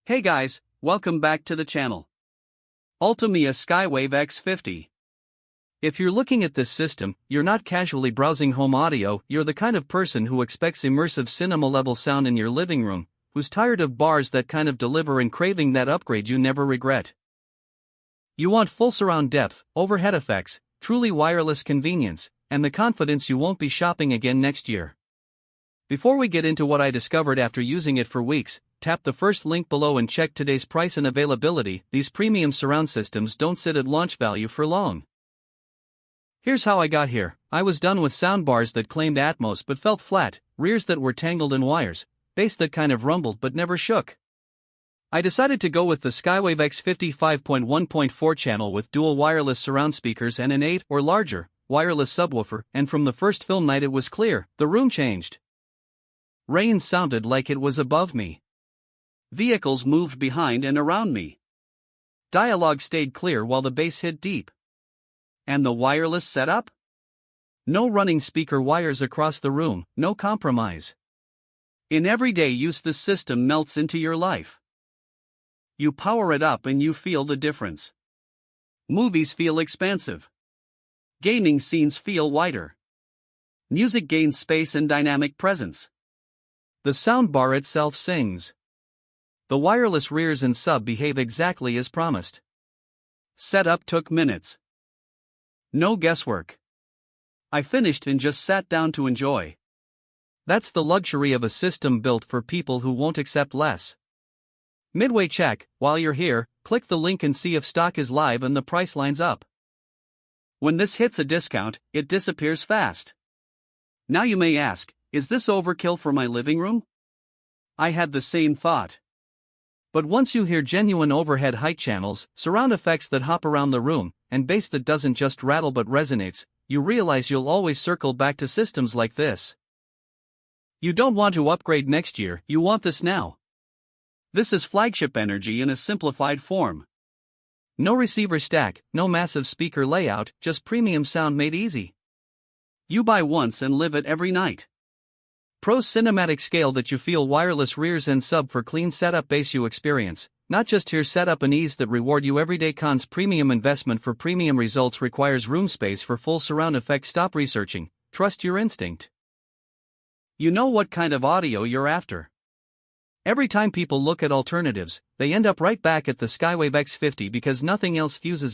Hey guys, welcome back to the channel. ULTIMEA Skywave X50. If you're looking at this system, you're not casually browsing home audio, you're the kind of person who expects immersive cinema-level sound in your living room, who's tired of bars that kind of deliver and craving that upgrade you never regret. You want full surround depth, overhead effects, truly wireless convenience, and the confidence you won't be shopping again next year. Before we get into what I discovered after using it for weeks, tap the first link below and check today's price and availability. These premium surround systems don't sit at launch value for long. Here's how I got here. I was done with soundbars that claimed Atmos but felt flat, rears that were tangled in wires, bass that kind of rumbled but never shook. I decided to go with the Skywave X50 5.1.4 channel with dual wireless surround speakers and an 8 or larger wireless subwoofer, and from the first film night it was clear, the room changed. Rain sounded like it was above me. Vehicles moved behind and around me. Dialogue stayed clear while the bass hit deep. And the wireless setup? No running speaker wires across the room, no compromise. In everyday use, this system melts into your life. You power it up and you feel the difference. Movies feel expansive. Gaming scenes feel wider. Music gains space and dynamic presence. The soundbar itself sings. The wireless rears and sub behave exactly as promised. Setup took minutes. No guesswork. I finished and just sat down to enjoy. That's the luxury of a system built for people who won't accept less. Midway check. While you're here, click the link and see if stock is live and the price lines up. When this hits a discount, it disappears fast. Now you may ask, is this overkill for my living room? I had the same thought. But once you hear genuine overhead height channels, surround effects that hop around the room, and bass that doesn't just rattle but resonates, you realize you'll always circle back to systems like this. You don't want to upgrade next year, you want this now. This is flagship energy in a simplified form. No receiver stack, no massive speaker layout, just premium sound made easy. You buy once and live it every night. Pro cinematic scale that you feel, wireless rears and sub for clean setup, bass you experience, not just here, setup and ease that reward you everyday. Cons: premium investment for premium results requires room space for full surround effect. Stop researching, trust your instinct. You know what kind of audio you're after. Every time people look at alternatives, they end up right back at the Skywave X50 because nothing else fuses